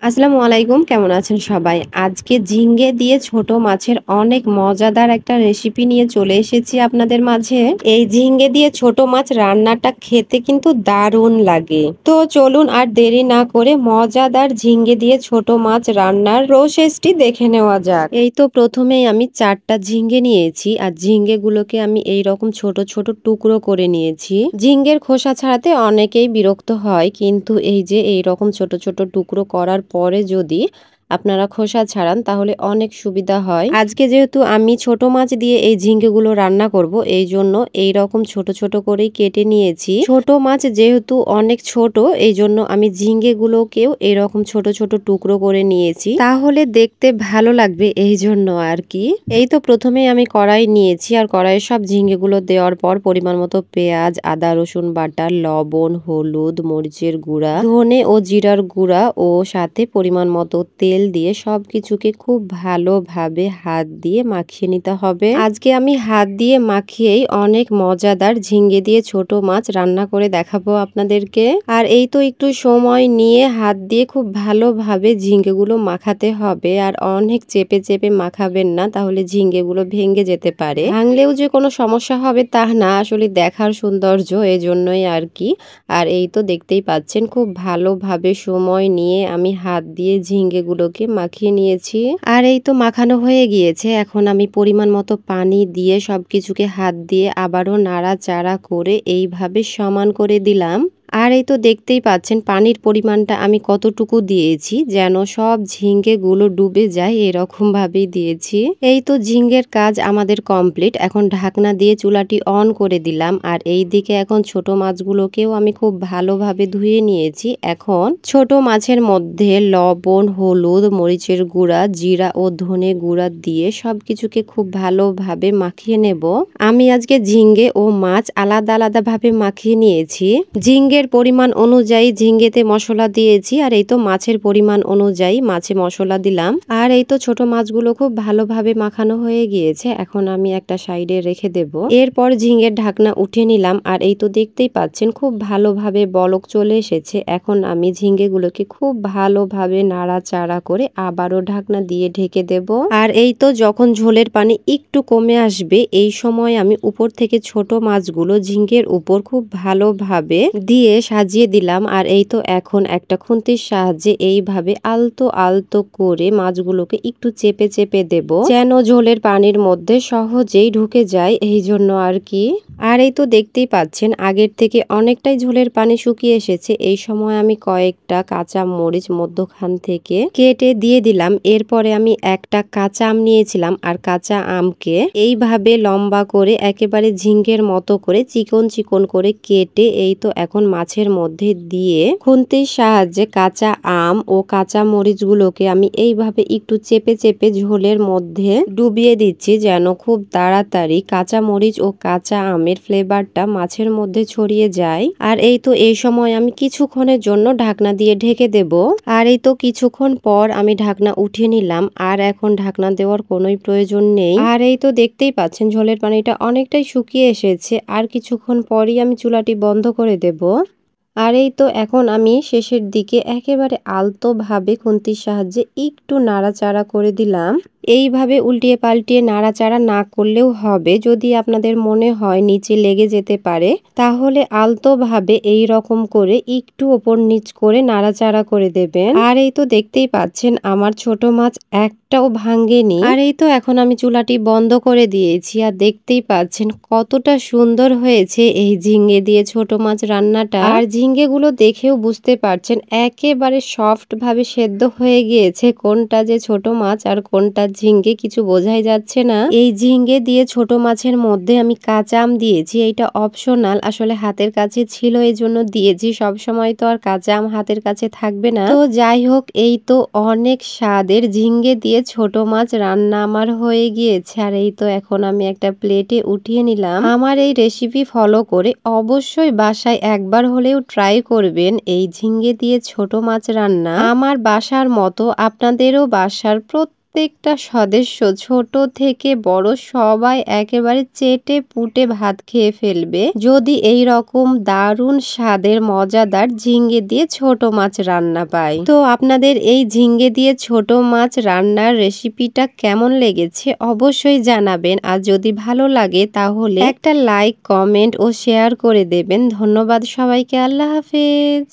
আসসালামু আলাইকুম, কেমন আছেন সবাই? আজকে ঝিঙ্গে দিয়ে ছোট মাছের অনেক মজাদার একটা রেসিপি নিয়ে চলে এসেছি আপনাদের মাঝে। এই ঝিঙ্গে দিয়ে ছোট মাছ রান্নাটা খেতে কিন্তু দারুণ লাগে। তো চলুন আর দেরি না করে মজাদার ঝিঙ্গে দিয়ে ছোট মাছ রান্নার প্রসেসটি দেখে নেওয়া যাক। এই তো প্রথমেই আমি 4টা ঝিঙ্গে নিয়েছি আর ঝিঙ্গেগুলোকে আমি এই রকম ছোট ছোট টুকরো করে নিয়েছি। ঝিঙ্গের খোসা ছাড়াতে অনেকেই বিরক্ত হয়, কিন্তু এই যে এই রকম ছোট ছোট টুকরো করার পরে যদি আপনারা খোসা ছাড়ান তাহলে অনেক সুবিধা হয়। আজকে যেহেতু আমি ছোট মাছ দিয়ে এই ঝিঙ্গেগুলো রান্না করব, এই জন্য এই রকম ছোট ছোট করেই কেটে নিয়েছি। ছোট মাছ যেহেতু অনেক ছোট, এই জন্য আমি ঝিঙ্গেগুলোকেও এরকম ছোট ছোট টুকরো করে নিয়েছি, তাহলে দেখতে ভালো লাগবে এই জন্য আর কি। এই তো প্রথমেই আমি কড়াই নিয়েছি আর কড়াইয়ে সব ঝিঙ্গেগুলো দেওয়ার পর পরিমাণ মতো পেঁয়াজ, আদা রসুন বাটা, লবণ, হলুদ, মরিচের গুঁড়া, ধনে ও জিরার গুঁড়া ও সাথে পরিমাণ মতো তেল দিয়ে সবকিছুকে খুব ভালোভাবে হাত দিয়ে মাখিয়ে নিতে হবে। আজকে আমি হাত দিয়ে মাখিয়েই অনেক মজাদার ঝিঙ্গে দিয়ে ছোট মাছ রান্না করে দেখাবো আপনাদেরকে। আর এই তো একটু সময় নিয়ে হাত দিয়ে খুব ভালোভাবে ঝিঙ্গেগুলো মাখাতে হবে, আর অনেক চেপে চেপে মাখাবেন না, তাহলে ঝিঙ্গেগুলো ভেঙে যেতে পারে। ভাঙলেও যে কোনো সমস্যা হবে তা না, আসলে দেখার সৌন্দর্য এজন্যই আর কি। আর এই তো দেখতেই পাচ্ছেন খুব ভালোভাবে সময় নিয়ে আমি হাত দিয়ে ঝিঙ্গেগুলোকে মাখিয়ে নিয়েছি। আর এই তো মাখানো হয়ে গিয়েছে। এখন আমি পরিমাণ মতো পানি দিয়ে সবকিছুকে হাত দিয়ে আবারও নাড়াচাড়া করে এইভাবে সমান করে দিলাম। আর এই তো দেখতেই পাচ্ছেন পানির পরিমাণটা আমি কতটুকু দিয়েছি, যেন সব ঝিঙ্গেগুলো ডুবে যায় এরকম ভাবেই দিয়েছি। এই তো ঝিঙ্গের কাজ আমাদের কমপ্লিট। এখন ঢাকনা দিয়ে চুলাটি অন করে দিলাম। আর এই দিকে এখন ছোট মাছগুলোকেও আমি খুব ভালোভাবে ধুয়ে নিয়েছি। এখন ছোট মাছের মধ্যে লবণ, হলুদ, মরিচের গুঁড়া, জিরা ও ধনে গুঁড়া দিয়ে সবকিছুকে খুব ভালোভাবে মাখিয়ে নেব। আমি আজকে ঝিঙ্গে ও মাছ আলাদা আলাদা ভাবে মাখিয়ে নিয়েছি। ঝিঙ্গের পরিমাণ অনুযায়ী ঝিঙ্গেতে মশলা দিয়েছি, আর এই তো মাছের পরিমাণ অনুযায়ী মাছে মশলা দিলাম। আর এই তো ছোট মাছগুলো খুব ভালোভাবে মাখানো হয়ে গিয়েছে। এখন আমি একটা সাইডে রেখে দেব। এরপর ঝিঙ্গের ঢাকনা উঠে নিলাম। আর এই তো দেখতেই পাচ্ছেন খুব ভালোভাবে বলক চলে এসেছে। এখন আমি ঝিঙ্গেগুলোকে খুব ভালোভাবে নাড়াচাড়া করে আবারও ঢাকনা দিয়ে ঢেকে দেব। আর এই তো যখন ঝোলের পানি একটু কমে আসবে, এই সময় আমি উপর থেকে ছোট মাছগুলো ঝিঙ্গের উপর খুব ভালোভাবে দিয়ে সাজিয়ে দিলাম। আর এই তো এখন একটা খুন্তির সাহায্যে এইভাবে আলতো আলতো করে মাছগুলোকে একটু চেপে চেপে দেব, যেন ঝোলের পানির মধ্যে সহজেই ঢুকে যায়, এই জন্য আর কি। আর এই তো দেখতেই পাচ্ছেন আগের থেকে অনেকটাই ঝোলের পানি শুকিয়ে এসেছে। এই সময় আমি কয়েকটা কাঁচা মরিচ মধ্যখান থেকে কেটে দিয়ে দিলাম। এরপরে আমি একটা কাঁচা আম নিয়েছিলাম, আর কাঁচা আমকে এইভাবে লম্বা করে একেবারে ঝিঙ্গের মতো করে চিকন চিকন করে কেটে এই তো এখন মাছের মধ্যে দিয়ে খুন্তির সাহায্যে কাঁচা আম ও কাঁচা মরিচগুলোকে আমি এইভাবে একটু চেপে চেপে ঝোলের মধ্যে ডুবিয়ে দিচ্ছি, যেন খুব তাড়াতাড়ি কাঁচা মরিচ ও কাঁচা আমের ফ্লেভারটা মাছের মধ্যে ছড়িয়ে যায়। আর এই তো এই সময় আমি কিছুক্ষণের জন্য ঢাকনা দিয়ে ঢেকে দেব। আর এই তো কিছুক্ষণ পর আমি ঢাকনা উঠিয়ে নিলাম। আর এখন ঢাকনা দেওয়ার কোনোই প্রয়োজন নেই। আর এই তো দেখতেই পাচ্ছেন ঝোলের পানিটা অনেকটাই শুকিয়ে এসেছে। আর কিছুক্ষণ পরই আমি চুলাটি বন্ধ করে দেব। আর এই তো এখন আমি শেষের দিকে একেবারে আলতোভাবে খুন্তির সাহায্যে একটু নাড়াচাড়া করে দিলাম। এইভাবে উল্টিয়ে পাল্টিয়ে নাড়াচাড়া না করলেও হবে, যদি আপনাদের মনে হয় নিচে লেগে যেতে পারে, তাহলে আলতোভাবে এই রকম করে একটু ওপর নিচ করে নাড়াচাড়া করে দেবেন। আর এই তো দেখতেই পাচ্ছেন আমার ছোট মাছ একটাও ভাঙ্গেনি। আর এই তো এখন আমি চুলাটি বন্ধ করে দিয়েছি। আর দেখতেই পাচ্ছেন কতটা সুন্দর হয়েছে এই ঝিঙ্গে দিয়ে ছোট মাছ রান্নাটা। আর ঝিঙ্গেগুলো দেখেও বুঝতে পারছেন একেবারে সফট ভাবে সেদ্ধ হয়ে গিয়েছে। কোনটা যে ছোট মাছ আর কোনটা ঝিঙ্গে কিছু বোঝাই যাচ্ছে না। এই ঝিঙ্গে দিয়ে ছোট মাছের মধ্যে আমি কাঁচা আম দিয়েছি, এটা অপশনাল, আসলে হাতের কাছে ছিল এই জন্য দিয়েছি। সব সময় তো আর কাঁচা আম হাতের কাছে থাকবে না। তো যাই হোক, এই তো অনেক স্বাদের ঝিঙ্গে দিয়ে ছোট মাছ রান্না আমার হয়ে গিয়েছে। আর এই তো এখন আমি একটা প্লেটে উঠিয়ে নিলাম। আমার এই রেসিপি ফলো করে অবশ্যই বাসায় একবার হলেও ট্রাই করবেন এই ঝিঙ্গে দিয়ে ছোট মাছ রান্না। আমার বাসার মতো আপনাদেরও বাসার প্রত্যেকটা সদস্য ছোট থেকে বড় সবাই একেবারে চেটে পুটে ভাত খেয়ে ফেলবে যদি এই রকম দারুণ স্বাদের মজাদার ঝিঙ্গে দিয়ে ছোট মাছ রান্না পায়। তো আপনাদের এই ঝিঙ্গে দিয়ে ছোট মাছ রান্নার রেসিপিটা কেমন লেগেছে অবশ্যই জানাবেন। আর যদি ভালো লাগে তাহলে একটা লাইক, কমেন্ট ও শেয়ার করে দেবেন। ধন্যবাদ সবাইকে। আল্লাহ হাফেজ।